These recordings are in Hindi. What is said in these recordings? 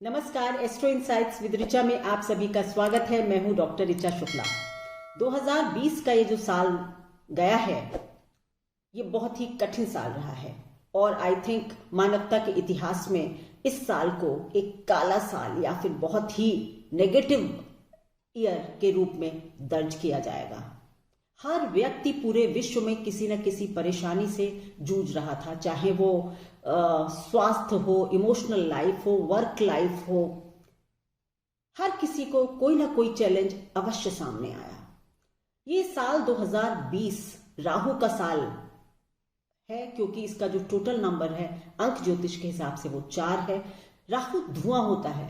नमस्कार, एस्ट्रो इनसाइट्स विद ऋचा में आप सभी का स्वागत है। मैं हूं डॉक्टर ऋचा शुक्ला। 2020 का ये जो साल गया है ये बहुत ही कठिन साल रहा है और आई थिंक मानवता के इतिहास में इस साल को एक काला साल या फिर बहुत ही नेगेटिव ईयर के रूप में दर्ज किया जाएगा। हर व्यक्ति पूरे विश्व में किसी न किसी परेशानी से जूझ रहा था, चाहे वो स्वास्थ्य हो, इमोशनल लाइफ हो, वर्क लाइफ हो। हर किसी को कोई ना कोई चैलेंज अवश्य सामने आया। ये साल 2020 राहु का साल है क्योंकि इसका जो टोटल नंबर है अंक ज्योतिष के हिसाब से वो 4 है। राहु धुआं होता है,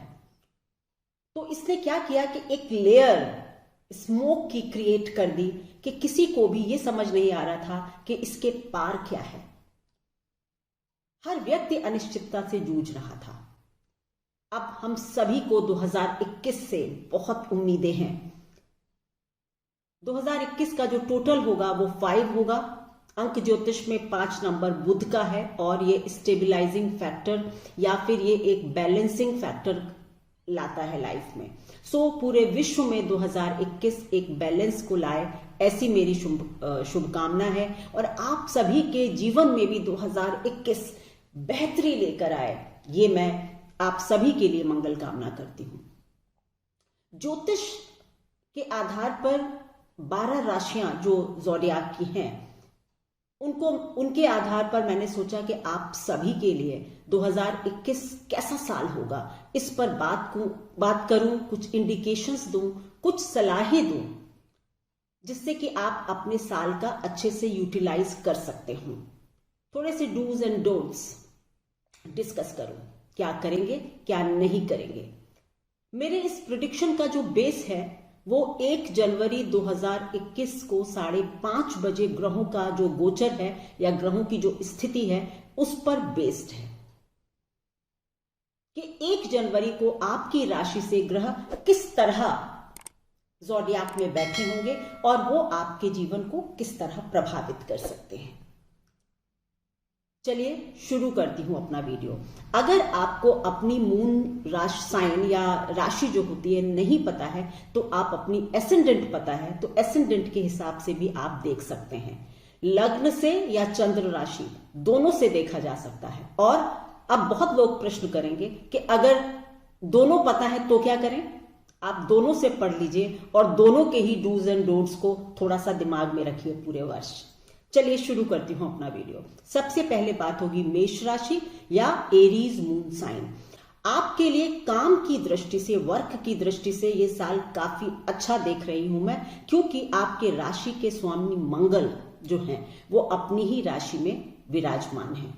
तो इसने क्या किया कि एक लेयर स्मोक की क्रिएट कर दी कि किसी को भी ये समझ नहीं आ रहा था कि इसके पार क्या है। हर व्यक्ति अनिश्चितता से जूझ रहा था। अब हम सभी को 2021 से बहुत उम्मीदें हैं। 2021 का जो टोटल होगा वो 5 होगा। अंक ज्योतिष में 5 नंबर बुध का है और ये स्टेबलाइजिंग फैक्टर या फिर ये एक बैलेंसिंग फैक्टर लाता है लाइफ में। सो पूरे विश्व में 2021 एक बैलेंस को लाए, ऐसी मेरी शुभकामना है और आप सभी के जीवन में भी 2021 बेहतरी लेकर आए, ये मैं आप सभी के लिए मंगल कामना करती हूं। ज्योतिष के आधार पर 12 राशियां जो ज़ोडियाक की हैं उनके आधार पर मैंने सोचा कि आप सभी के लिए 2021 कैसा साल होगा इस पर बात करूं, कुछ इंडिकेशंस दूं, कुछ सलाहें दूं, जिससे कि आप अपने साल का अच्छे से यूटिलाइज कर सकते हो। थोड़े से डूज एंड डोंट्स डिस्कस करूं, क्या करेंगे क्या नहीं करेंगे। मेरे इस प्रिडिक्शन का जो बेस है वो 1 जनवरी 2021 को 5:30 बजे ग्रहों का जो गोचर है या ग्रहों की जो स्थिति है उस पर बेस्ड है कि 1 जनवरी को आपकी राशि से ग्रह किस तरह ज़ोडियाक में बैठे होंगे और वो आपके जीवन को किस तरह प्रभावित कर सकते हैं। चलिए शुरू करती हूं अपना वीडियो। अगर आपको अपनी मून राशि साइन या राशि जो होती है नहीं पता है तो आप अपनी एसेंडेंट पता है तो एसेंडेंट के हिसाब से भी आप देख सकते हैं। लग्न से या चंद्र राशि दोनों से देखा जा सकता है। और अब बहुत लोग प्रश्न करेंगे कि अगर दोनों पता है तो क्या करें। आप दोनों से पढ़ लीजिए और दोनों के ही डूज एंड डोंट्स को थोड़ा सा दिमाग में रखिए पूरे वर्ष। चलिए शुरू करती हूं अपना वीडियो। सबसे पहले बात होगी मेष राशि या एरीज मून साइन। आपके लिए काम की दृष्टि से, वर्क की दृष्टि से ये साल काफी अच्छा देख रही हूं मैं, क्योंकि आपके राशि के स्वामी मंगल जो हैं वो अपनी ही राशि में विराजमान है,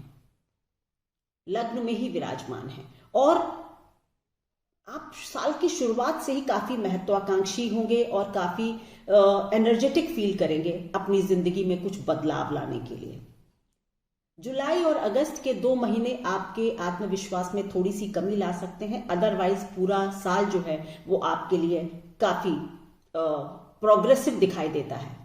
लग्न में ही विराजमान है और आप साल की शुरुआत से ही काफी महत्वाकांक्षी होंगे और काफी एनर्जेटिक फील करेंगे अपनी जिंदगी में कुछ बदलाव लाने के लिए। जुलाई और अगस्त के 2 महीने आपके आत्मविश्वास में थोड़ी सी कमी ला सकते हैं, अदरवाइज पूरा साल जो है वो आपके लिए काफी प्रोग्रेसिव दिखाई देता है।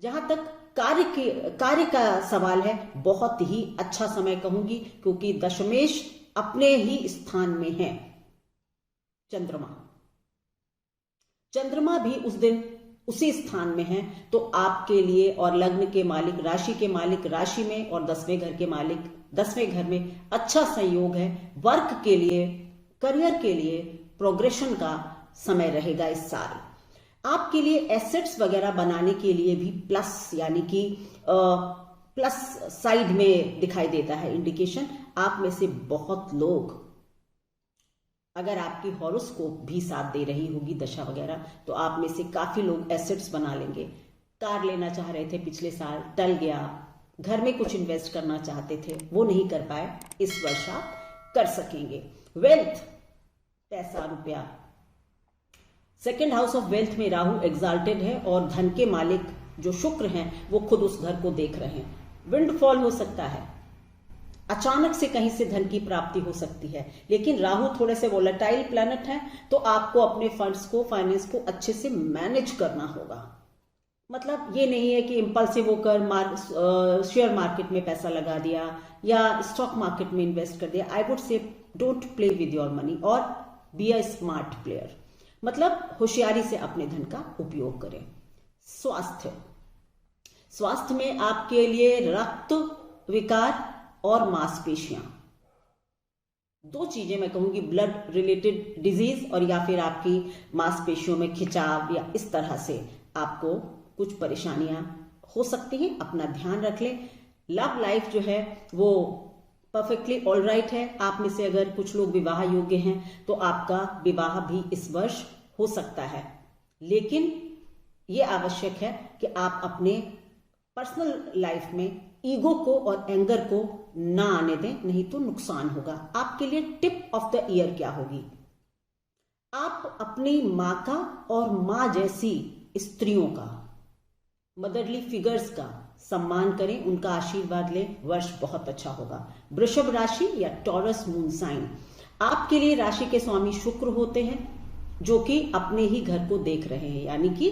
जहां तक कार्य का सवाल है, बहुत ही अच्छा समय कहूंगी, क्योंकि दशमेश अपने ही स्थान में है। चंद्रमा भी उस दिन उसी स्थान में है, तो आपके लिए और लग्न के मालिक, राशि के मालिक राशि में और 10वें घर के मालिक 10वें घर में अच्छा संयोग है। वर्क के लिए, करियर के लिए प्रोग्रेशन का समय रहेगा इस साल। आपके लिए एसेट्स वगैरह बनाने के लिए भी प्लस, यानी कि प्लस साइड में दिखाई देता है इंडिकेशन। आप में से बहुत लोग, अगर आपकी हॉरोस्कोप भी साथ दे रही होगी, दशा वगैरह, तो आप में से काफी लोग एसेट्स बना लेंगे। कार लेना चाह रहे थे पिछले साल, टल गया। घर में कुछ इन्वेस्ट करना चाहते थे, वो नहीं कर पाए, इस वर्ष आप कर सकेंगे। वेल्थ, पैसा रुपया, 2nd हाउस ऑफ वेल्थ में राहु एग्जाल्टेड है और धन के मालिक जो शुक्र हैं वो खुद उस घर को देख रहे हैं। विंडफॉल हो सकता है, अचानक से कहीं से धन की प्राप्ति हो सकती है, लेकिन राहु थोड़े से वोलेटाइल प्लैनेट है, तो आपको अपने फंड्स को, फाइनेंस को अच्छे से मैनेज करना होगा। मतलब ये नहीं है कि इम्पल्सिव होकर शेयर मार्केट में पैसा लगा दिया या स्टॉक मार्केट में इन्वेस्ट कर दिया। I would say don't play with your money और बी अ स्मार्ट प्लेयर, मतलब होशियारी से अपने धन का उपयोग करें। स्वास्थ्य में आपके लिए रक्त विकार और मांसपेशियां, दो चीजें मैं कहूंगी, ब्लड रिलेटेड डिजीज और या फिर आपकी मांसपेशियों में खिंचाव या इस तरह से आपको कुछ परेशानियां हो सकती हैं, अपना ध्यान रख लें। लव लाइफ जो है वो परफेक्टली ऑल राइट है। आप में से अगर कुछ लोग विवाह योग्य हैं तो आपका विवाह भी इस वर्ष हो सकता है, लेकिन ये आवश्यक है कि आप अपने पर्सनल लाइफ में ईगो को और एंगर को ना आने दें, नहीं तो नुकसान होगा। आपके लिए टिप ऑफ द ईयर क्या होगी? आप अपनी माँ का और माँ जैसी स्त्रियों का, मदरली फिगर्स का सम्मान करें, उनका आशीर्वाद लें, वर्ष बहुत अच्छा होगा। वृषभ राशि या टॉरस मून साइन, आपके लिए राशि के स्वामी शुक्र होते हैं जो कि अपने ही घर को देख रहे हैं, यानी कि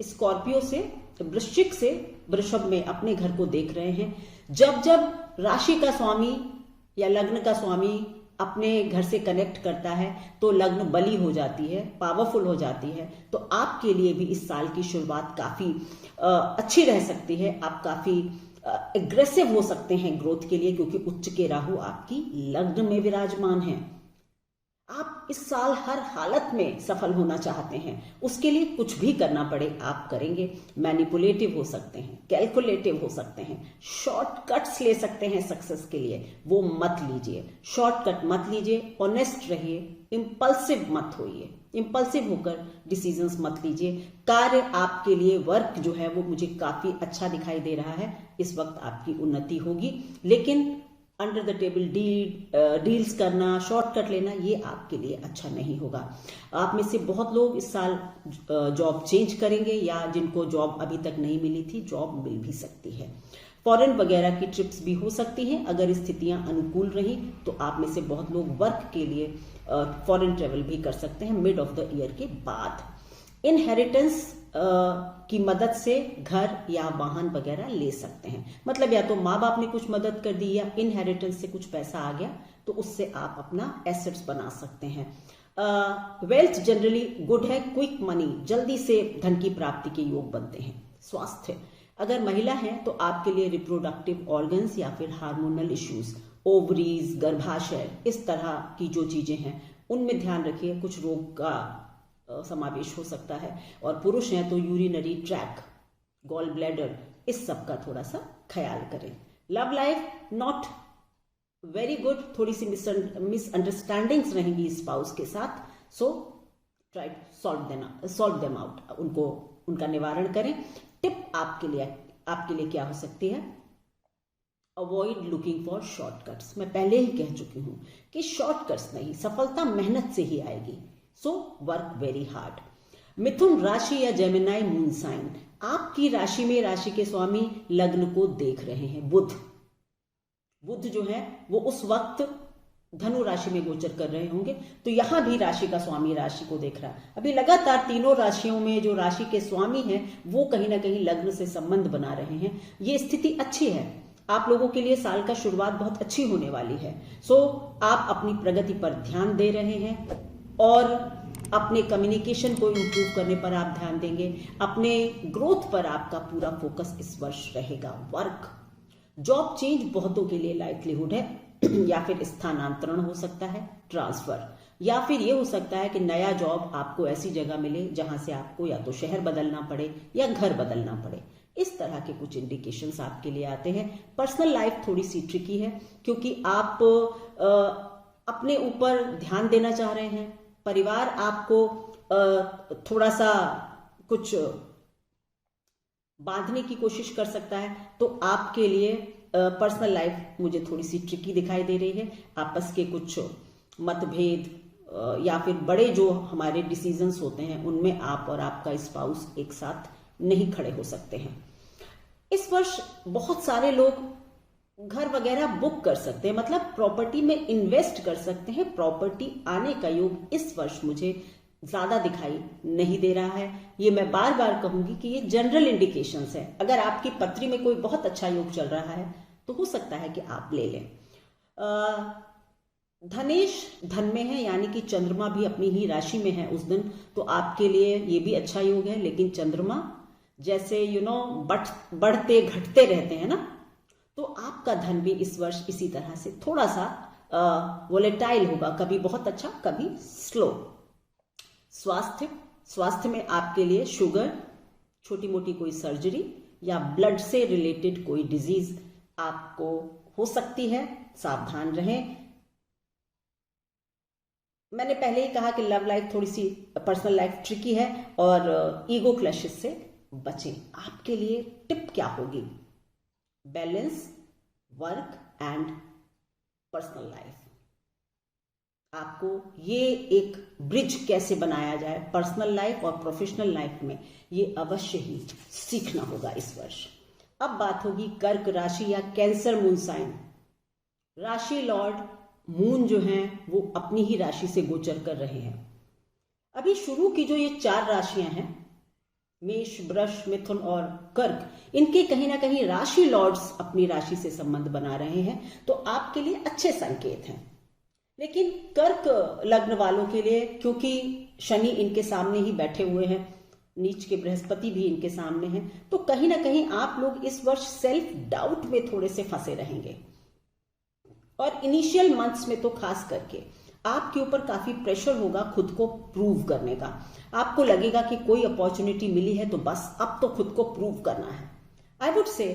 स्कॉर्पियो से वृश्चिक से वृषभ में अपने घर को देख रहे हैं। जब जब राशि का स्वामी या लग्न का स्वामी अपने घर से कनेक्ट करता है तो लग्न बली हो जाती है, पावरफुल हो जाती है। तो आपके लिए भी इस साल की शुरुआत काफी अच्छी रह सकती है। आप काफी एग्रेसिव हो सकते हैं ग्रोथ के लिए, क्योंकि उच्च के राहु आपकी लग्न में विराजमान है। आप इस साल हर हालत में सफल होना चाहते हैं, उसके लिए कुछ भी करना पड़े आप करेंगे। मैनिपुलेटिव हो सकते हैं, कैलकुलेटिव हो सकते हैं, शॉर्टकट्स ले सकते हैं सक्सेस के लिए, वो मत लीजिए। शॉर्टकट मत लीजिए, ऑनेस्ट रहिए, इंपल्सिव मत होइए, इंपल्सिव होकर डिसीजंस मत लीजिए। कार्य आपके लिए, वर्क जो है वो मुझे काफी अच्छा दिखाई दे रहा है। इस वक्त आपकी उन्नति होगी, लेकिन अंडर द टेबल डील्स करना, शॉर्टकट लेना, ये आपके लिए अच्छा नहीं होगा। आप में से बहुत लोग इस साल जॉब चेंज करेंगे, या जिनको जॉब अभी तक नहीं मिली थी जॉब मिल भी सकती है। फॉरेन वगैरह की ट्रिप्स भी हो सकती हैं अगर स्थितियां अनुकूल रही तो। आप में से बहुत लोग वर्क के लिए फॉरेन ट्रेवल भी कर सकते हैं मिड ऑफ द ईयर के बाद। इनहेरिटेंस की मदद से घर या वाहन वगैरह ले सकते हैं, मतलब या तो माँ बाप ने कुछ मदद कर दी या इनहेरिटेंस से कुछ पैसा आ गया तो उससे आप अपना एसेट्स बना सकते हैं। वेल्थ जनरली गुड है, क्विक मनी, जल्दी से धन की प्राप्ति के योग बनते हैं। स्वास्थ्य, अगर महिला है तो आपके लिए रिप्रोडक्टिव ऑर्गन्स या फिर हार्मोनल इश्यूज, ओवरीज, गर्भाशय, इस तरह की जो चीजें हैं उनमें ध्यान रखिए, कुछ रोग का समावेश हो सकता है। और पुरुष हैं तो यूरिनरी ट्रैक, गॉल ब्लैडर, इस सब का थोड़ा सा ख्याल करें। Love life not very good, थोड़ी सी मिसअंडरस्टैंडिंग्स रहेंगी स्पाउस के साथ, so try solve them out, उनको उनका निवारण करें। टिप आपके लिए क्या हो सकती है? Avoid looking for shortcuts. मैं पहले ही कह चुकी हूं कि शॉर्टकट्स नहीं, सफलता मेहनत से ही आएगी, सो वर्क वेरी हार्ड। मिथुन राशि या जेमिनाई मून साइन, आपकी राशि में राशि के स्वामी लग्न को देख रहे हैं। बुध जो है वो उस वक्त धनु राशि में गोचर कर रहे होंगे, तो यहां भी राशि का स्वामी राशि को देख रहा है। अभी लगातार तीनों राशियों में जो राशि के स्वामी हैं वो कहीं ना कहीं लग्न से संबंध बना रहे हैं। ये स्थिति अच्छी है, आप लोगों के लिए साल का शुरुआत बहुत अच्छी होने वाली है। सो आप अपनी प्रगति पर ध्यान दे रहे हैं और अपने कम्युनिकेशन को इम्प्रूव करने पर आप ध्यान देंगे। अपने ग्रोथ पर आपका पूरा फोकस इस वर्ष रहेगा। वर्क, जॉब चेंज बहुतों के लिए लाइक्लीहुड है, या फिर स्थानांतरण हो सकता है, ट्रांसफर, या फिर ये हो सकता है कि नया जॉब आपको ऐसी जगह मिले जहां से आपको या तो शहर बदलना पड़े या घर बदलना पड़े। इस तरह के कुछ इंडिकेशंस आपके लिए आते हैं। पर्सनल लाइफ थोड़ी सी ट्रिकी है क्योंकि आप अपने ऊपर ध्यान देना चाह रहे हैं, परिवार आपको थोड़ा सा कुछ बांधने की कोशिश कर सकता है, तो आपके लिए पर्सनल लाइफ मुझे थोड़ी सी ट्रिकी दिखाई दे रही है। आपस के कुछ मतभेद या फिर बड़े जो हमारे डिसीजंस होते हैं उनमें आप और आपका स्पाउस एक साथ नहीं खड़े हो सकते हैं। इस वर्ष बहुत सारे लोग घर वगैरह बुक कर सकते हैं, मतलब प्रॉपर्टी में इन्वेस्ट कर सकते हैं। प्रॉपर्टी आने का योग इस वर्ष मुझे ज्यादा दिखाई नहीं दे रहा है। ये मैं बार बार कहूंगी कि ये जनरल इंडिकेशंस है। अगर आपकी पत्री में कोई बहुत अच्छा योग चल रहा है तो हो सकता है कि आप ले लें। धनेश धन में है, यानी कि चंद्रमा भी अपनी ही राशि में है उस दिन, तो आपके लिए ये भी अच्छा योग है। लेकिन चंद्रमा जैसे बढ़ते घटते रहते हैं ना, तो आपका धन भी इस वर्ष इसी तरह से थोड़ा सा वोलेटाइल होगा, कभी बहुत अच्छा कभी स्लो। स्वास्थ्य में आपके लिए शुगर, छोटी मोटी कोई सर्जरी या ब्लड से रिलेटेड कोई डिजीज आपको हो सकती है, सावधान रहें। मैंने पहले ही कहा कि लव लाइफ थोड़ी सी, पर्सनल लाइफ ट्रिकी है और ईगो क्लैशेस से बचें। आपके लिए टिप क्या होगी? Balance work and personal life. आपको ये एक ब्रिज कैसे बनाया जाए पर्सनल लाइफ और प्रोफेशनल लाइफ में, ये अवश्य ही सीखना होगा इस वर्ष। अब बात होगी कर्क राशि या कैंसर मून साइन। राशि लॉर्ड मून जो हैं वो अपनी ही राशि से गोचर कर रहे हैं। अभी शुरू की जो ये 4 राशियां हैं, मेष, वृष, मिथुन और कर्क, इनके कहीं ना कहीं राशि लॉर्ड्स अपनी राशि से संबंध बना रहे हैं, तो आपके लिए अच्छे संकेत हैं। लेकिन कर्क लग्न वालों के लिए, क्योंकि शनि इनके सामने ही बैठे हुए हैं, नीच के बृहस्पति भी इनके सामने हैं, तो कहीं ना कहीं आप लोग इस वर्ष सेल्फ डाउट में थोड़े से फंसे रहेंगे। और इनिशियल मंथ्स में तो खास करके आपके ऊपर काफी प्रेशर होगा खुद को प्रूव करने का। आपको लगेगा कि कोई अपॉर्चुनिटी मिली है तो बस अब तो खुद को प्रूव करना है। आई वुड से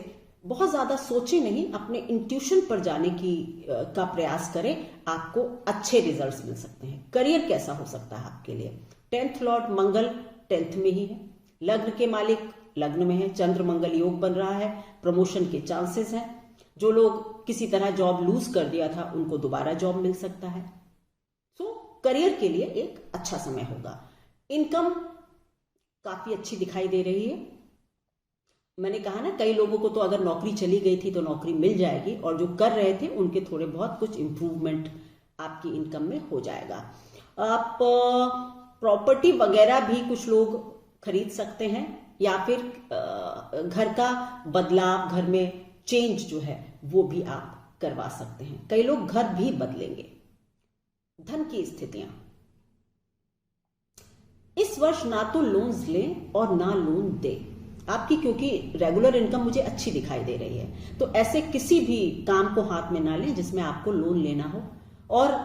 बहुत ज्यादा सोचे नहीं, अपने इंट्यूशन पर जाने का प्रयास करें, आपको अच्छे रिजल्ट्स मिल सकते हैं। करियर कैसा हो सकता है आपके लिए? 10th लॉर्ड मंगल 10th में ही है, लग्न के मालिक लग्न में है, चंद्र मंगल योग बन रहा है, प्रमोशन के चांसेस हैं। जो लोग किसी तरह जॉब लूज कर दिया था उनको दोबारा जॉब मिल सकता है। सो करियर के लिए एक अच्छा समय होगा। इनकम काफी अच्छी दिखाई दे रही है। मैंने कहा ना, कई लोगों को तो अगर नौकरी चली गई थी तो नौकरी मिल जाएगी, और जो कर रहे थे उनके थोड़े बहुत कुछ इंप्रूवमेंट आपकी इनकम में हो जाएगा। आप प्रॉपर्टी वगैरह भी कुछ लोग खरीद सकते हैं, या फिर घर का बदलाव, घर में चेंज जो है वो भी आप करवा सकते हैं। कई लोग घर भी बदलेंगे। धन की स्थितियां इस वर्ष ना तो लोन्स लें और ना लोन दें आपकी, क्योंकि रेगुलर इनकम मुझे अच्छी दिखाई दे रही है। तो ऐसे किसी भी काम को हाथ में ना लें जिसमें आपको लोन लेना हो, और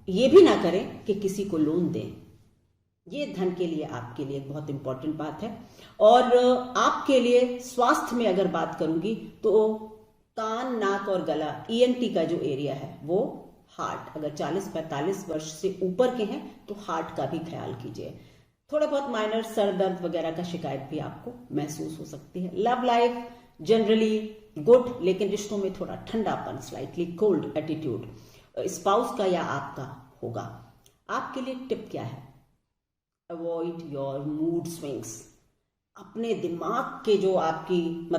ये भी ना करें कि किसी को लोन दें। ये धन के लिए आपके लिए एक बहुत इंपॉर्टेंट बात है। और आपके लिए स्वास्थ्य में अगर बात करूंगी तो कान, नाक और गला, ईएनटी का जो एरिया है वो, हार्ट, अगर 40-45 वर्ष से ऊपर के हैं तो हार्ट का भी ख्याल कीजिए। थोड़ा बहुत माइनर सर दर्द वगैरह का शिकायत भी आपको महसूस हो सकती है। लव लाइफ जनरली गुड, लेकिन रिश्तों में थोड़ा ठंडापन, स्लाइटली कोल्ड एटीट्यूड स्पाउस का या आपका होगा। आपके लिए टिप क्या है? Avoid your mood swings. अपने दिमाग के जो आपकी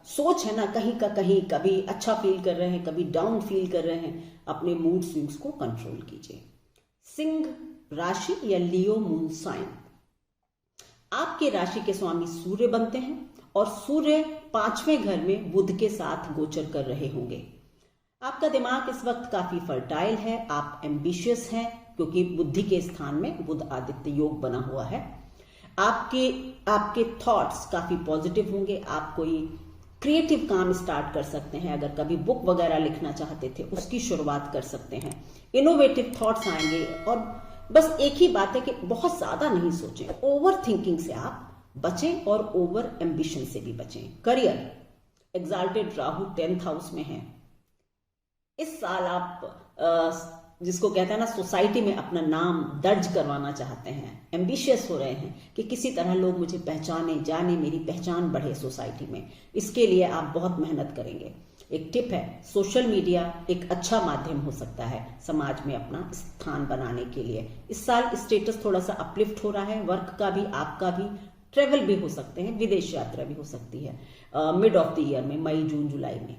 सोच है ना, कहीं का कहीं, कभी अच्छा फील कर रहे हैं, कभी डाउन फील कर रहे हैं, अपने मूड स्विंग्स को कंट्रोल कीजिए। सिंह राशि या लियो मून साइन, आपके राशि के स्वामी सूर्य बनते हैं, और सूर्य 5वें घर में बुध के साथ गोचर कर रहे होंगे। आपका दिमाग इस वक्त काफी फर्टाइल है, आप एम्बिशियस हैं, क्योंकि बुद्धि के स्थान में बुध आदित्य योग बना हुआ है। आपके थॉट्स काफी पॉजिटिव होंगे। आप कोई क्रिएटिव काम स्टार्ट कर सकते हैं, अगर कभी बुक वगैरह लिखना चाहते थे उसकी शुरुआत कर सकते हैं। इनोवेटिव थॉट्स आएंगे। और बस एक ही बात है कि बहुत ज्यादा नहीं सोचें, ओवर थिंकिंग से आप बचें और ओवर एम्बिशन से भी बचें। Career, exalted Rahu 10th house में है। इस साल आप जिसको कहते हैं ना, सोसाइटी में अपना नाम दर्ज करवाना चाहते हैं, एम्बिशियस हो रहे हैं कि किसी तरह लोग मुझे पहचाने, जाने, मेरी पहचान बढ़े सोसाइटी में। इसके लिए आप बहुत मेहनत करेंगे। एक टिप है, सोशल मीडिया एक अच्छा माध्यम हो सकता है समाज में अपना स्थान बनाने के लिए। इस साल स्टेटस थोड़ा सा अपलिफ्ट हो रहा है, वर्क का भी, आपका भी। ट्रेवल भी हो सकते हैं, विदेश यात्रा भी हो सकती है मिड ऑफ द ईयर में, मई, जून, जुलाई में।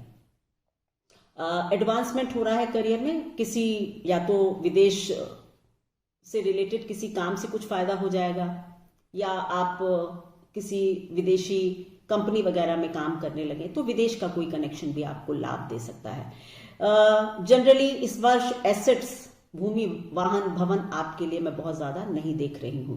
एडवांसमेंट हो रहा है करियर में, किसी या तो विदेश से रिलेटेड किसी काम से कुछ फायदा हो जाएगा, या आप किसी विदेशी कंपनी वगैरह में काम करने लगे तो विदेश का कोई कनेक्शन भी आपको लाभ दे सकता है। जनरली इस वर्ष एसेट्स भूमि वाहन भवन आपके लिए मैं बहुत ज्यादा नहीं देख रही हूं।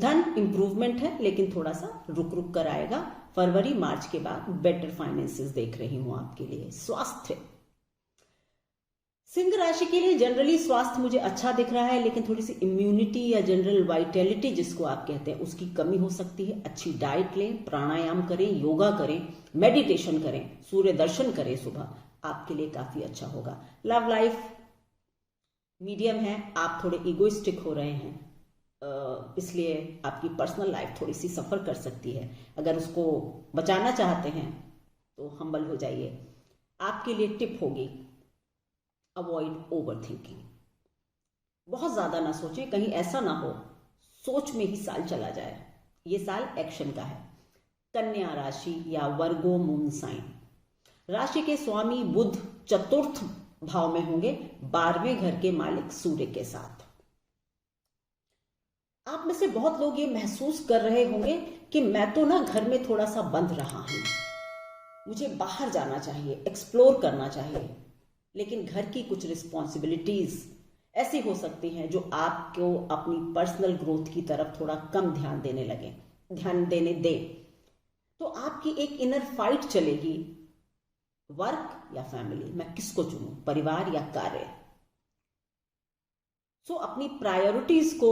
धन इंप्रूवमेंट है लेकिन थोड़ा सा रुक रुक कर आएगा। फरवरी मार्च के बाद बेटर फाइनेंसेस देख रही हूं आपके लिए। स्वास्थ्य, सिंह राशि के लिए जनरली स्वास्थ्य मुझे अच्छा दिख रहा है, लेकिन थोड़ी सी इम्यूनिटी या जनरल वाइटैलिटी जिसको आप कहते हैं उसकी कमी हो सकती है। अच्छी डाइट लें, प्राणायाम करें, योगा करें, मेडिटेशन करें, सूर्य दर्शन करें सुबह, आपके लिए काफी अच्छा होगा। लव लाइफ मीडियम है, आप थोड़े इगोइस्टिक हो रहे हैं, इसलिए आपकी पर्सनल लाइफ थोड़ी सी सफर कर सकती है। अगर उसको बचाना चाहते हैं तो हम्बल हो जाइए। आपके लिए टिप होगी अवॉइड ओवर थिंकिंग। बहुत ज्यादा ना सोचें, कहीं ऐसा ना हो सोच में ही साल चला जाए। ये साल एक्शन का है। कन्या राशि या वर्गो मून साइन, राशि के स्वामी बुध चतुर्थ भाव में होंगे, 12वें घर के मालिक सूर्य के साथ। आप में से बहुत लोग ये महसूस कर रहे होंगे कि मैं तो ना घर में थोड़ा सा बंद रहा हूं, मुझे बाहर जाना चाहिए, एक्सप्लोर करना चाहिए। लेकिन घर की कुछ रिस्पॉन्सिबिलिटीज ऐसी हो सकती हैं जो आपको अपनी पर्सनल ग्रोथ की तरफ थोड़ा कम ध्यान देने दे। तो आपकी एक इनर फाइट चलेगी, वर्क या फैमिली, मैं किसको चुनूं, परिवार या कार्य। सो अपनी प्रायोरिटीज को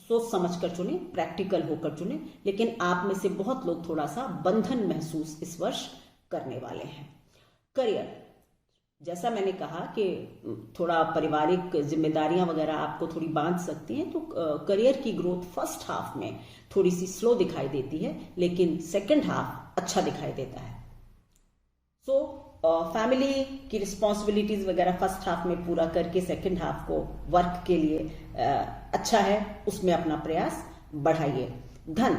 सोच समझकर चुने, प्रैक्टिकल होकर चुने। लेकिन आप में से बहुत लोग थोड़ा सा बंधन महसूस इस वर्ष करने वाले हैं। करियर, जैसा मैंने कहा कि थोड़ा पारिवारिक जिम्मेदारियां वगैरह आपको थोड़ी बांध सकती हैं, तो करियर की ग्रोथ फर्स्ट हाफ में थोड़ी सी स्लो दिखाई देती है, लेकिन सेकंड हाफ अच्छा दिखाई देता है। सो फैमिली की रिस्पॉन्सिबिलिटीज वगैरह फर्स्ट हाफ में पूरा करके सेकंड हाफ को वर्क के लिए अच्छा है, उसमें अपना प्रयास बढ़ाइए। धन,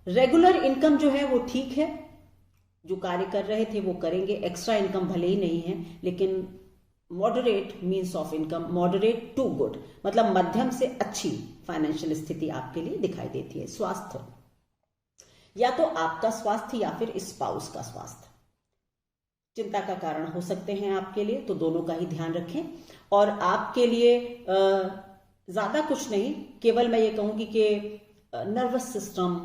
रेगुलर इनकम जो है वो ठीक है, जो कार्य कर रहे थे वो करेंगे। एक्स्ट्रा इनकम भले ही नहीं है, लेकिन moderate means of income, moderate to good, मतलब मध्यम से अच्छी फाइनेंशियल स्थिति आपके लिए दिखाई देती है। स्वास्थ्य, या तो आपका स्वास्थ्य या फिर स्पाउस का स्वास्थ्य चिंता का कारण हो सकते हैं आपके लिए, तो दोनों का ही ध्यान रखें। और आपके लिए ज्यादा कुछ नहीं, केवल मैं ये कहूंगी कि नर्वस सिस्टम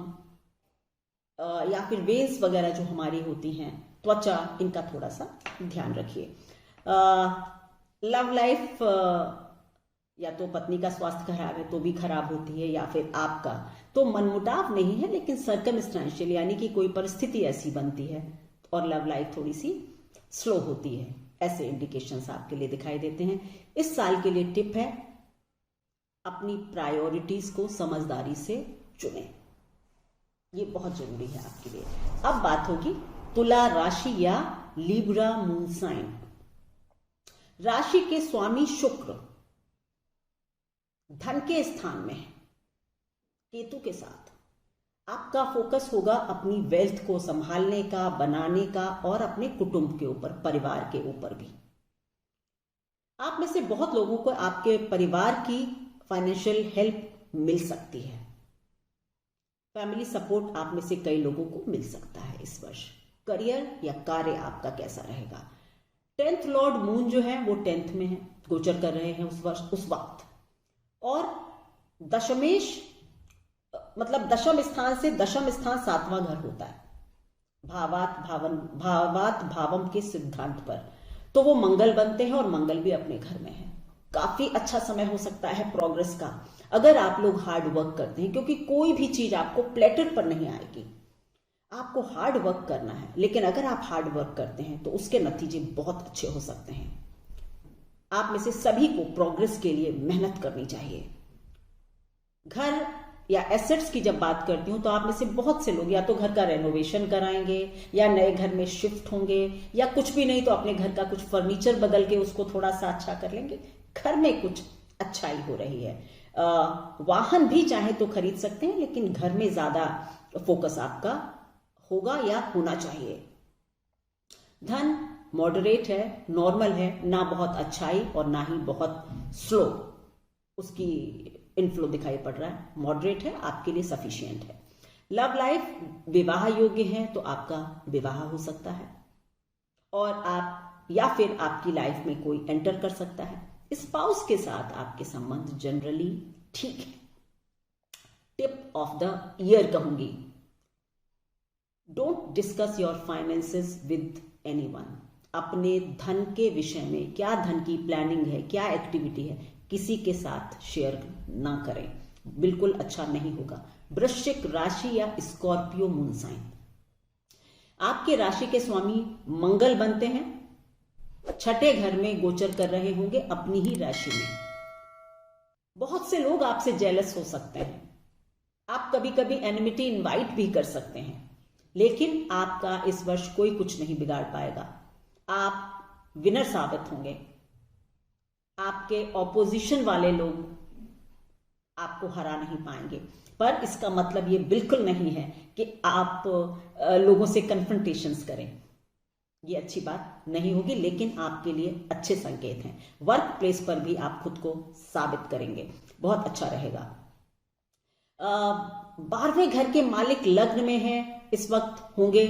या फिर वेन्स वगैरह जो हमारी होती हैं, त्वचा, इनका थोड़ा सा ध्यान रखिए। लव लाइफ, या तो पत्नी का स्वास्थ्य खराब है तो भी खराब होती है, या फिर आपका तो मनमुटाव नहीं है, लेकिन सर्कमस्टेंशियल यानी कि कोई परिस्थिति ऐसी बनती है और लव लाइफ थोड़ी सी स्लो होती है। ऐसे इंडिकेशंस आपके लिए दिखाई देते हैं। इस साल के लिए टिप है अपनी प्रायोरिटीज को समझदारी से चुनें, ये बहुत जरूरी है आपके लिए। अब बात होगी तुला राशि या लिब्रा मून साइन। राशि के स्वामी शुक्र धन के स्थान में है केतु के साथ। आपका फोकस होगा अपनी वेल्थ को संभालने का, बनाने का, और अपने कुटुंब के ऊपर, परिवार के ऊपर भी। आप में से बहुत लोगों को आपके परिवार की फाइनेंशियल हेल्प मिल सकती है। फैमिली सपोर्ट आप में से कई लोगों को मिल सकता है इस वर्ष। करियर या कार्य आपका कैसा रहेगा। 10th लॉर्ड मून जो है वो 10th में है, गोचर कर रहे हैं उस वक्त। और दशमेश मतलब दशम स्थान से दशम स्थान 7वां घर होता है, भावात भावम के सिद्धांत पर, तो वो मंगल बनते हैं और मंगल भी अपने घर में है। काफी अच्छा समय हो सकता है प्रोग्रेस का, अगर आप लोग हार्ड वर्क करते हैं, क्योंकि कोई भी चीज आपको प्लेटर पर नहीं आएगी, आपको हार्ड वर्क करना है। लेकिन अगर आप हार्ड वर्क करते हैं तो उसके नतीजे बहुत अच्छे हो सकते हैं। आप में से सभी को प्रोग्रेस के लिए मेहनत करनी चाहिए। घर या एसेट्स की जब बात करती हूं तो आप में से बहुत से लोग या तो घर का रेनोवेशन कराएंगे, या नए घर में शिफ्ट होंगे, या कुछ भी नहीं तो अपने घर का कुछ फर्नीचर बदल के उसको थोड़ा सा अच्छा कर लेंगे। घर में कुछ अच्छाई हो रही है। वाहन भी चाहे तो खरीद सकते हैं, लेकिन घर में ज्यादा फोकस आपका होगा या होना चाहिए। धन मॉडरेट है, नॉर्मल है, ना बहुत अच्छाई और ना ही बहुत स्लो उसकी इनफ्लो दिखाई पड़ रहा है। मॉडरेट है, आपके लिए सफिशिएंट है। लव लाइफ विवाह योग्य है तो आपका विवाह हो सकता है, और आप या फिर आपकी लाइफ में कोई एंटर कर सकता है। स्पाउस के साथ आपके संबंध जनरली ठीक है। टिप ऑफ द ईयर कहूंगी, don't discuss your finances with anyone. अपने धन के विषय में, क्या धन की प्लानिंग है, क्या एक्टिविटी है, किसी के साथ शेयर ना करें, बिल्कुल अच्छा नहीं होगा। वृश्चिक राशि या स्कॉर्पियो मून साइन, आपके राशि के स्वामी मंगल बनते हैं, छठे घर में गोचर कर रहे होंगे अपनी ही राशि में। बहुत से लोग आपसे जेलस हो सकते हैं, आप कभी कभी एनिमिटी इनवाइट भी कर सकते हैं, लेकिन आपका इस वर्ष कोई कुछ नहीं बिगाड़ पाएगा। आप विनर साबित होंगे। आपके ऑपोजिशन वाले लोग आपको हरा नहीं पाएंगे, पर इसका मतलब ये बिल्कुल नहीं है कि आप लोगों से कन्फ्रंटेशंस करें, ये अच्छी बात नहीं होगी, लेकिन आपके लिए अच्छे संकेत हैं। वर्क प्लेस पर भी आप खुद को साबित करेंगे, बहुत अच्छा रहेगा। 12वें घर के मालिक लग्न में हैं इस वक्त होंगे,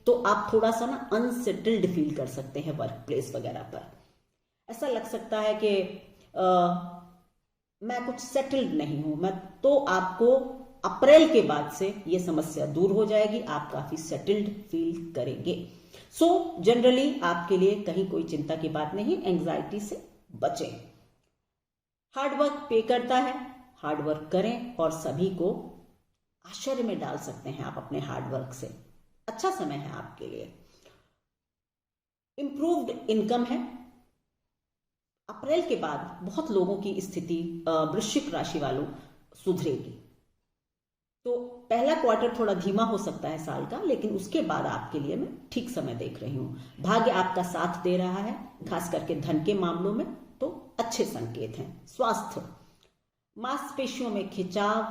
तो आप थोड़ा सा ना अनसेटल्ड फील कर सकते हैं वर्क प्लेस वगैरह पर। ऐसा लग सकता है कि मैं कुछ सेटल्ड नहीं हूं, मैं तो आपको अप्रैल के बाद से ये समस्या दूर हो जाएगी, आप काफी सेटल्ड फील करेंगे। सो जनरली आपके लिए कहीं कोई चिंता की बात नहीं, एंजाइटी से बचें। हार्डवर्क पे करता है, हार्डवर्क करें और सभी को आश्चर्य में डाल सकते हैं आप अपने हार्डवर्क से। अच्छा समय है आपके लिए। इंप्रूव्ड इनकम है। अप्रैल के बाद बहुत लोगों की स्थिति वृश्चिक राशि वालों सुधरेगी। तो पहला क्वार्टर थोड़ा धीमा हो सकता है साल का, लेकिन उसके बाद आपके लिए मैं ठीक समय देख रही हूं। भाग्य आपका साथ दे रहा है, खास करके धन के मामलों में तो अच्छे संकेत हैं। स्वास्थ्य, मांसपेशियों में खिंचाव,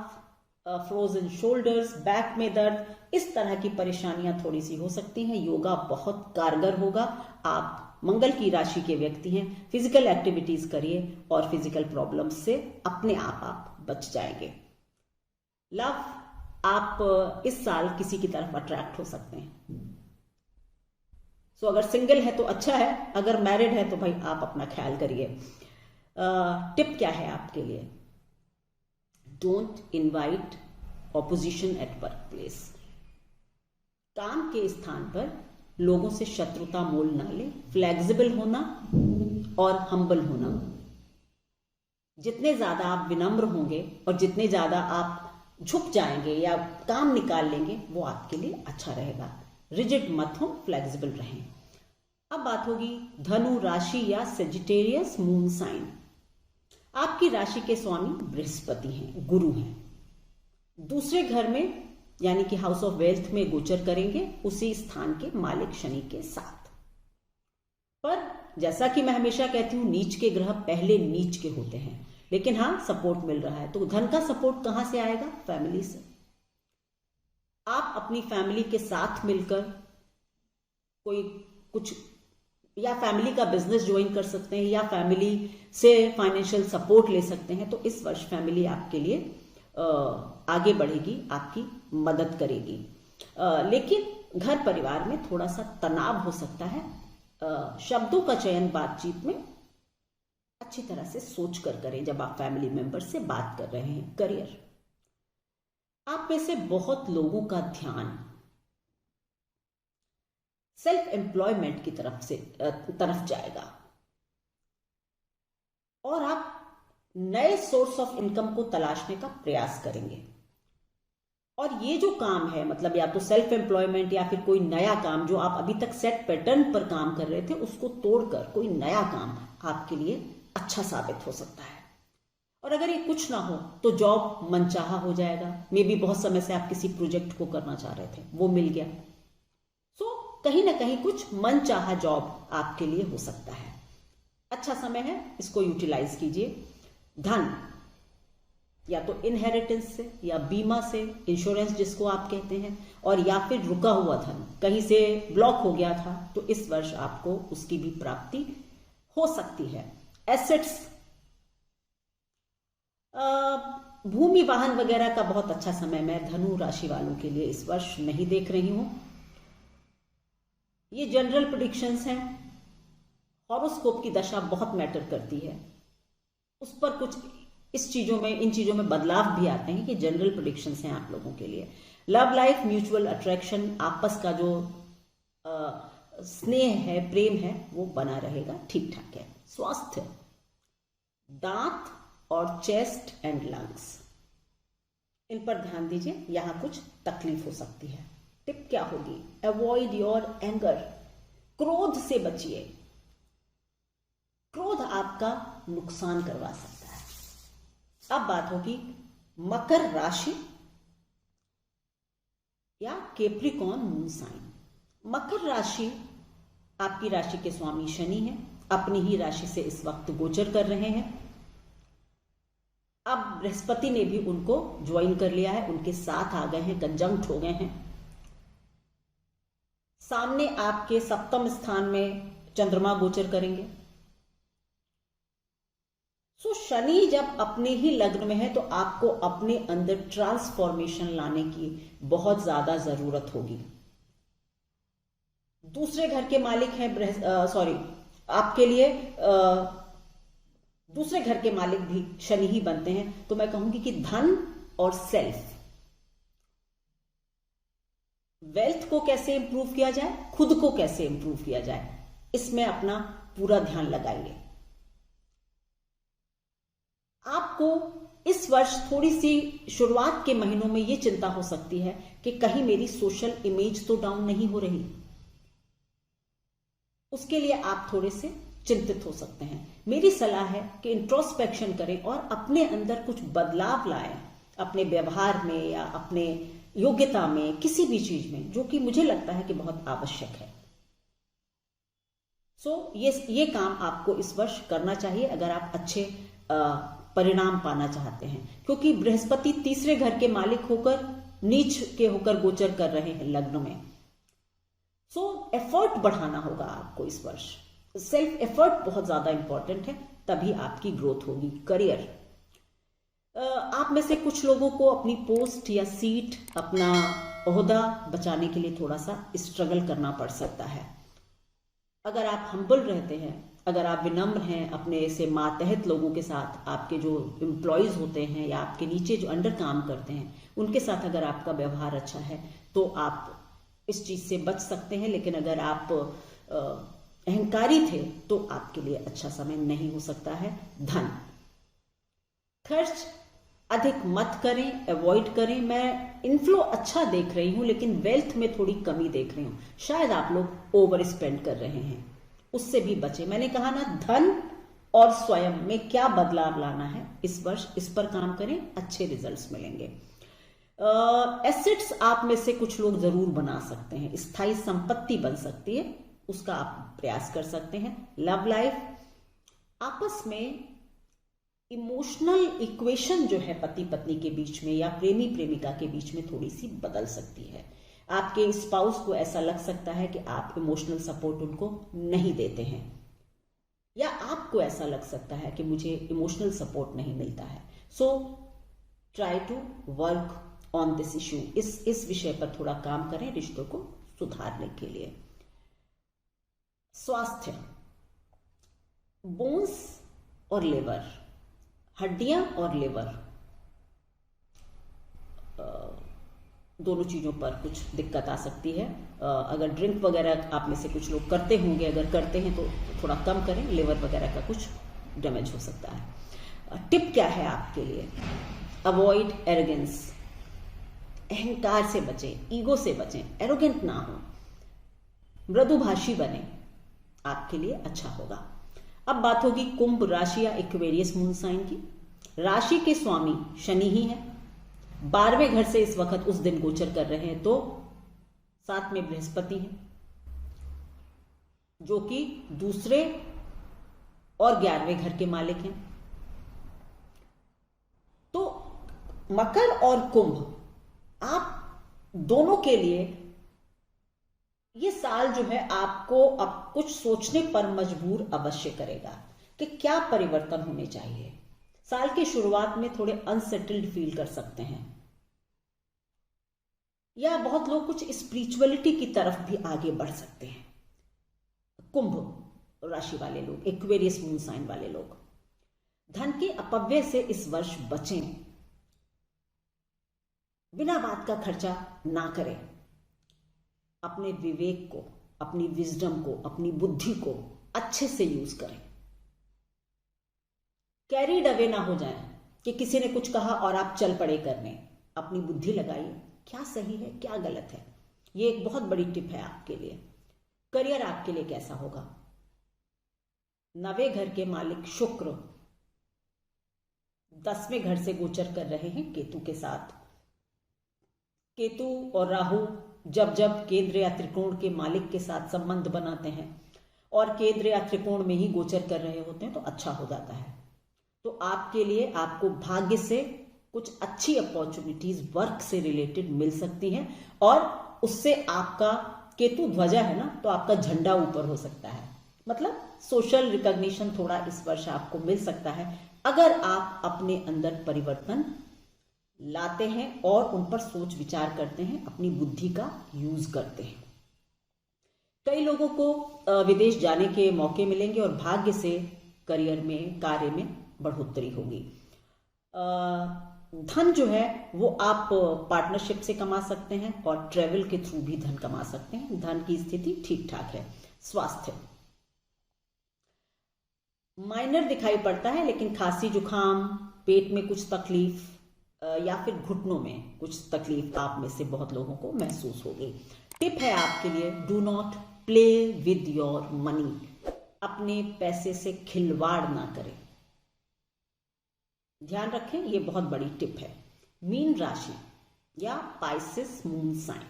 फ्रोजन शोल्डर्स, बैक में दर्द, इस तरह की परेशानियां थोड़ी सी हो सकती हैं। योगा बहुत कारगर होगा। आप मंगल की राशि के व्यक्ति हैं, फिजिकल एक्टिविटीज करिए और फिजिकल प्रॉब्लम्स से अपने आप बच जाएंगे। लव, आप इस साल किसी की तरफ अट्रैक्ट हो सकते हैं। सो अगर सिंगल है तो अच्छा है, अगर मैरिड है तो भाई आप अपना ख्याल करिए। टिप क्या है आपके लिए? Don't invite opposition at work place. काम के स्थान पर लोगों से शत्रुता मोल ना ले, फ्लेक्सिबल होना और हम्बल होना। जितने ज्यादा आप विनम्र होंगे और जितने ज्यादा आप झुक जाएंगे या काम निकाल लेंगे, वो आपके लिए अच्छा रहेगा। रिजिड मत हो, फ्लेक्सिबल रहें। अब बात होगी धनु राशि या सेजिटेरियस मून साइन। आपकी राशि के स्वामी बृहस्पति हैं, गुरु हैं। दूसरे घर में यानी कि हाउस ऑफ वेल्थ में गोचर करेंगे, उसी स्थान के मालिक शनि के साथ। पर जैसा कि मैं हमेशा कहती हूं, नीच के ग्रह पहले नीच के होते हैं, लेकिन हाँ सपोर्ट मिल रहा है। तो धन का सपोर्ट कहां से आएगा? फैमिली से। आप अपनी फैमिली के साथ मिलकर कोई कुछ या फैमिली का बिजनेस ज्वाइन कर सकते हैं या फैमिली से फाइनेंशियल सपोर्ट ले सकते हैं। तो इस वर्ष फैमिली आपके लिए आगे बढ़ेगी, आपकी मदद करेगी। लेकिन घर परिवार में थोड़ा सा तनाव हो सकता है। शब्दों का चयन बातचीत में अच्छी तरह से सोच कर करें जब आप फैमिली मेंबर से बात कर रहे हैं। करियर, आप में से बहुत लोगों का ध्यान सेल्फ एम्प्लॉयमेंट की तरफ जाएगा और आप नए सोर्स ऑफ इनकम को तलाशने का प्रयास करेंगे। और ये जो काम है, मतलब या तो सेल्फ एम्प्लॉयमेंट या फिर कोई नया काम जो आप अभी तक सेट पैटर्न पर काम कर रहे थे, उसको तोड़कर कोई नया काम आपके लिए अच्छा साबित हो सकता है। और अगर ये कुछ ना हो तो जॉब मनचाहा हो जाएगा। मे बी बहुत समय से आप किसी प्रोजेक्ट को करना चाह रहे थे, वो मिल गया। सो कहीं ना कहीं कुछ मनचाहा जॉब आपके लिए हो सकता है। अच्छा समय है, इसको यूटिलाइज कीजिए। धन या तो इनहेरिटेंस से या बीमा से, इंश्योरेंस जिसको आप कहते हैं, और या फिर रुका हुआ धन कहीं से ब्लॉक हो गया था, तो इस वर्ष आपको उसकी भी प्राप्ति हो सकती है। एसेट्स, भूमि वाहन वगैरह का बहुत अच्छा समय मैं धनु राशि वालों के लिए इस वर्ष नहीं देख रही हूं। ये जनरल प्रेडिक्शंस हैं। हॉरोस्कोप की दशा बहुत मैटर करती है। उस पर कुछ इन चीजों में बदलाव भी आते हैं कि जनरल प्रेडिक्शंस हैं आप लोगों के लिए। लव लाइफ, म्यूचुअल अट्रैक्शन, आपस का जो स्नेह है, प्रेम है, वो बना रहेगा, ठीक ठाक है। स्वास्थ्य, दांत और चेस्ट एंड लंग्स, इन पर ध्यान दीजिए, यहां कुछ तकलीफ हो सकती है। टिप क्या होगी? अवॉइड योर एंगर, क्रोध से बचिए। क्रोध आपका नुकसान करवा सकता है। अब बात होगी मकर राशि या कैप्रिकॉर्न मून साइन। मकर राशि, आपकी राशि के स्वामी शनि हैं, अपनी ही राशि से इस वक्त गोचर कर रहे हैं। अब बृहस्पति ने भी उनको ज्वाइन कर लिया है, उनके साथ आ गए हैं, कंजंक्ट हो गए हैं। सामने आपके सप्तम स्थान में चंद्रमा गोचर करेंगे। सो शनि जब अपने ही लग्न में है तो आपको अपने अंदर ट्रांसफॉर्मेशन लाने की बहुत ज्यादा जरूरत होगी। दूसरे घर के मालिक हैं आपके लिए दूसरे घर के मालिक भी शनि ही बनते हैं। तो मैं कहूंगी कि धन और सेल्फ, वेल्थ को कैसे इंप्रूव किया जाए, खुद को कैसे इंप्रूव किया जाए, इसमें अपना पूरा ध्यान लगाइए। आपको इस वर्ष थोड़ी सी शुरुआत के महीनों में यह चिंता हो सकती है कि कहीं मेरी सोशल इमेज तो डाउन नहीं हो रही। उसके लिए आप थोड़े से चिंतित हो सकते हैं। मेरी सलाह है कि इंट्रोस्पेक्शन करें और अपने अंदर कुछ बदलाव लाएं, अपने व्यवहार में या अपने योग्यता में, किसी भी चीज में, जो कि मुझे लगता है कि बहुत आवश्यक है। ये काम आपको इस वर्ष करना चाहिए अगर आप अच्छे परिणाम पाना चाहते हैं, क्योंकि बृहस्पति तीसरे घर के मालिक होकर नीच के होकर गोचर कर रहे हैं लग्न में। एफर्ट बढ़ाना होगा आपको इस वर्ष। सेल्फ एफर्ट बहुत ज्यादा इंपॉर्टेंट है, तभी आपकी ग्रोथ होगी। करियर, आप में से कुछ लोगों को अपनी पोस्ट या सीट, अपना ओहदा बचाने के लिए थोड़ा सा स्ट्रगल करना पड़ सकता है। अगर आप हम्बल रहते हैं, अगर आप विनम्र हैं अपने से मातहत लोगों के साथ, आपके जो एम्प्लॉयज होते हैं या आपके नीचे जो अंडर काम करते हैं, उनके साथ अगर आपका व्यवहार अच्छा है तो आप इस चीज से बच सकते हैं। लेकिन अगर आप अहंकारी थे तो आपके लिए अच्छा समय नहीं हो सकता है। धन, खर्च अधिक मत करें, अवॉइड करें। मैं इनफ्लो अच्छा देख रही हूं, लेकिन वेल्थ में थोड़ी कमी देख रही हूं। शायद आप लोग ओवर स्पेंड कर रहे हैं, उससे भी बचे। मैंने कहा ना, धन और स्वयं में क्या बदलाव लाना है इस वर्ष, इस पर काम करें, अच्छे रिजल्ट्स मिलेंगे। एसेट्स आप में से कुछ लोग जरूर बना सकते हैं, स्थायी संपत्ति बन सकती है, उसका आप प्रयास कर सकते हैं। लव लाइफ, आपस में इमोशनल इक्वेशन जो है पति पत्नी के बीच में या प्रेमी प्रेमिका के बीच में थोड़ी सी बदल सकती है। आपके स्पाउस को ऐसा लग सकता है कि आप इमोशनल सपोर्ट उनको नहीं देते हैं, या आपको ऐसा लग सकता है कि मुझे इमोशनल सपोर्ट नहीं मिलता है। So try to work on this issue. इस विषय पर थोड़ा काम करें रिश्तों को सुधारने के लिए। स्वास्थ्य, बोन्स और लिवर, हड्डियां और लिवर, दोनों चीजों पर कुछ दिक्कत आ सकती है। अगर ड्रिंक वगैरह आप में से कुछ लोग करते होंगे, अगर करते हैं तो थोड़ा कम करें, लिवर वगैरह का कुछ डैमेज हो सकता है। टिप क्या है आपके लिए? अवॉइड एरोगेंस, अहंकार से बचें, ईगो से बचें, एरोगेंट ना हो, मृदुभाषी बने, आपके लिए अच्छा होगा। अब बात होगी कुंभ राशि या एक्वेरियस मून साइन की। राशि के स्वामी शनि ही है, 12वें घर से इस वक्त उस दिन गोचर कर रहे हैं, तो साथ में बृहस्पति है जो कि दूसरे और 11वें घर के मालिक हैं। तो मकर और कुंभ, आप दोनों के लिए ये साल जो है आपको अब कुछ सोचने पर मजबूर अवश्य करेगा कि क्या परिवर्तन होने चाहिए। साल की शुरुआत में थोड़े अनसेटल्ड फील कर सकते हैं, या बहुत लोग कुछ स्पिरिचुअलिटी की तरफ भी आगे बढ़ सकते हैं। कुंभ राशि वाले लोग, एक्वेरियस मून साइन वाले लोग, धन के अपव्यय से इस वर्ष बचें। बिना बात का खर्चा ना करें। अपने विवेक को, अपनी विजडम को, अपनी बुद्धि को अच्छे से यूज करें। कैरीड अवे ना हो जाएं कि किसी ने कुछ कहा और आप चल पड़े करने। अपनी बुद्धि लगाइए, क्या सही है क्या गलत है। ये एक बहुत बड़ी टिप है आपके लिए। करियर आपके लिए कैसा होगा? 9वें घर के मालिक शुक्र 10वें घर से गोचर कर रहे हैं केतु के साथ। केतु और राहु जब जब केंद्र या त्रिकोण के मालिक के साथ संबंध बनाते हैं और केंद्र या त्रिकोण में ही गोचर कर रहे होते हैं तो अच्छा हो जाता है। तो आपके लिए, आपको भाग्य से कुछ अच्छी अपॉर्चुनिटीज वर्क से रिलेटेड मिल सकती हैं और उससे आपका, केतु ध्वजा है ना, तो आपका झंडा ऊपर हो सकता है। मतलब सोशल रिकॉग्निशन थोड़ा इस वर्ष आपको मिल सकता है अगर आप अपने अंदर परिवर्तन लाते हैं और उन पर सोच विचार करते हैं, अपनी बुद्धि का यूज करते हैं। कई लोगों को विदेश जाने के मौके मिलेंगे और भाग्य से करियर में, कार्य में बढ़ोतरी होगी। धन जो है वो आप पार्टनरशिप से कमा सकते हैं और ट्रेवल के थ्रू भी धन कमा सकते हैं। धन की स्थिति ठीक ठाक है। स्वास्थ्य माइनर दिखाई पड़ता है, लेकिन खांसी जुकाम, पेट में कुछ तकलीफ या फिर घुटनों में कुछ तकलीफ आप में से बहुत लोगों को महसूस होगी। टिप है आपके लिए, do not play with your money. अपने पैसे से खिलवाड़ ना करें, ध्यान रखें, ये बहुत बड़ी टिप है। मीन राशि या पाइसेस मून साइन,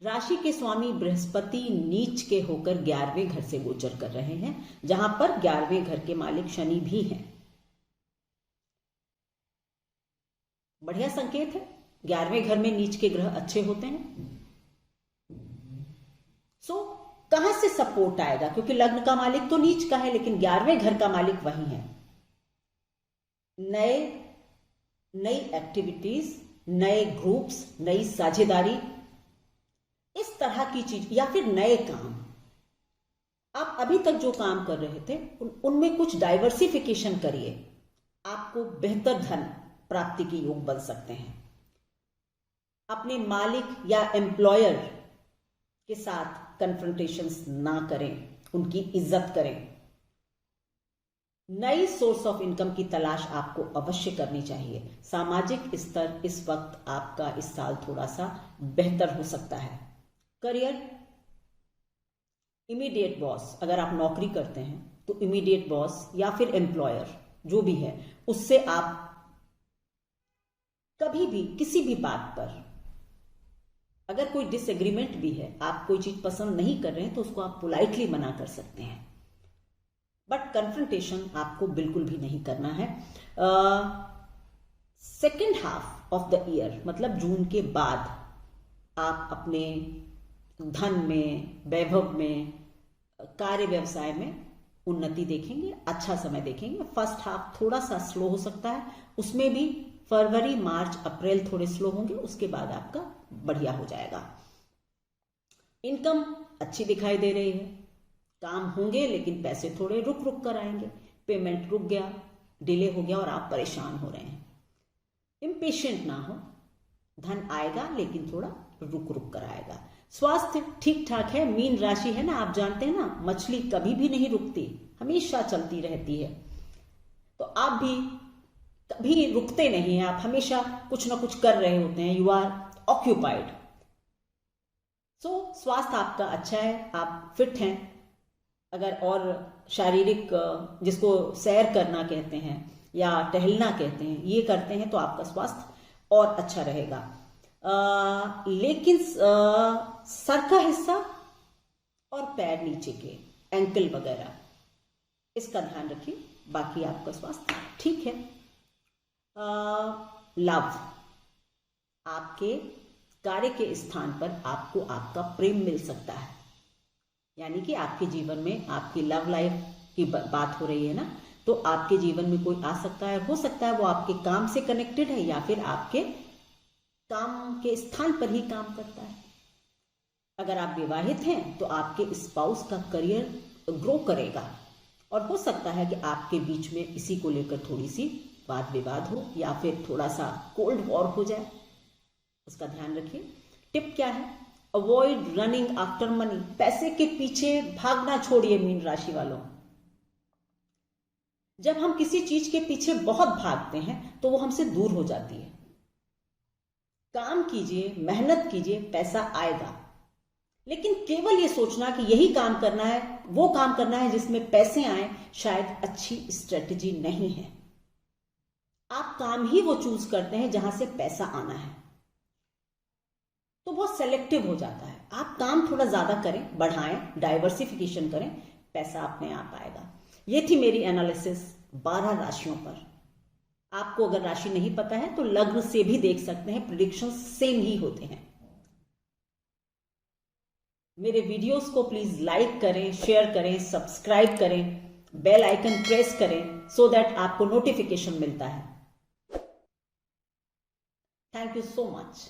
राशि के स्वामी बृहस्पति नीच के होकर 11वें घर से गोचर कर रहे हैं, जहां पर 11वें घर के मालिक शनि भी हैं। बढ़िया संकेत है। 11वें घर में नीच के ग्रह अच्छे होते हैं। कहां से सपोर्ट आएगा? क्योंकि लग्न का मालिक तो नीच का है, लेकिन 11वें घर का मालिक वही है। नई एक्टिविटीज, नए ग्रुप्स, नई साझेदारी, इस तरह की चीज, या फिर नए काम। आप अभी तक जो काम कर रहे थे उनमें कुछ डाइवर्सिफिकेशन करिए, आपको बेहतर धन प्राप्ति के योग बन सकते हैं। अपने मालिक या एम्प्लॉयर के साथ कन्फ्रंटेशंस ना करें, उनकी इज्जत करें। नई सोर्स ऑफ इनकम की तलाश आपको अवश्य करनी चाहिए। सामाजिक स्तर इस वक्त आपका इस साल थोड़ा सा बेहतर हो सकता है। करियर, इमीडिएट बॉस, अगर आप नौकरी करते हैं तो इमीडिएट बॉस या फिर एम्प्लॉयर जो भी है, उससे आप कभी भी किसी भी बात पर अगर कोई डिसएग्रीमेंट भी है, आप कोई चीज पसंद नहीं कर रहे हैं, तो उसको आप पोलाइटली मना कर सकते हैं, बट कन्फ्रंटेशन आपको बिल्कुल भी नहीं करना है। Second half of the year, मतलब जून के बाद, आप अपने धन में, वैभव में, कार्य व्यवसाय में उन्नति देखेंगे, अच्छा समय देखेंगे। फर्स्ट हाफ थोड़ा सा स्लो हो सकता है, उसमें भी फरवरी, मार्च, अप्रैल थोड़े स्लो होंगे, उसके बाद आपका बढ़िया हो जाएगा। इनकम अच्छी दिखाई दे रही है, काम होंगे लेकिन पैसे थोड़े रुक रुक कर आएंगे। पेमेंट रुक गया, डिले हो गया और आप परेशान हो रहे हैं। इम्पेशेंट ना हो, धन आएगा लेकिन थोड़ा रुक रुक कर आएगा। स्वास्थ्य ठीक ठाक है। मीन राशि है ना, आप जानते हैं ना, मछली कभी भी नहीं रुकती, हमेशा चलती रहती है। तो आप भी कभी रुकते नहीं हैं, आप हमेशा कुछ ना कुछ कर रहे होते हैं, यू आर ऑक्यूपाइड। सो स्वास्थ्य आपका अच्छा है, आप फिट हैं। अगर और शारीरिक, जिसको सैर करना कहते हैं या टहलना कहते हैं, ये करते हैं तो आपका स्वास्थ्य और अच्छा रहेगा। लेकिन सर का हिस्सा और पैर नीचे के, एंकल वगैरह, इसका ध्यान रखिए। बाकी आपका स्वास्थ्य ठीक है। लव, आपके कार्य के स्थान पर आपको आपका प्रेम मिल सकता है, यानी कि आपके जीवन में आपकी लव लाइफ की बात हो रही है ना, तो आपके जीवन में कोई आ सकता है, हो सकता है वो आपके काम से कनेक्टेड है या फिर आपके काम के स्थान पर ही काम करता है। अगर आप विवाहित हैं तो आपके स्पाउस का करियर ग्रो करेगा और हो सकता है कि आपके बीच में इसी को लेकर थोड़ी सी वाद विवाद हो या फिर थोड़ा सा कोल्ड वॉर हो जाए, उसका ध्यान रखिए। टिप क्या है? Avoid running after money. पैसे के पीछे भागना छोड़िए मीन राशि वालों। जब हम किसी चीज के पीछे बहुत भागते हैं तो वो हमसे दूर हो जाती है। काम कीजिए, मेहनत कीजिए, पैसा आएगा, लेकिन केवल ये सोचना कि यही काम करना है, वो काम करना है जिसमें पैसे आए, शायद अच्छी स्ट्रेटजी नहीं है। आप काम ही वो चूज करते हैं जहां से पैसा आना है, तो बहुत सेलेक्टिव हो जाता है। आप काम थोड़ा ज्यादा करें, बढ़ाएं, डाइवर्सिफिकेशन करें, पैसा अपने आप आएगा। ये थी मेरी एनालिसिस 12 राशियों पर। आपको अगर राशि नहीं पता है तो लग्न से भी देख सकते हैं, प्रेडिक्शन सेम ही होते हैं। मेरे वीडियोस को प्लीज लाइक करें, शेयर करें, सब्सक्राइब करें, बेल आइकन प्रेस करें सो दैट आपको नोटिफिकेशन मिलता है। Thank you so much.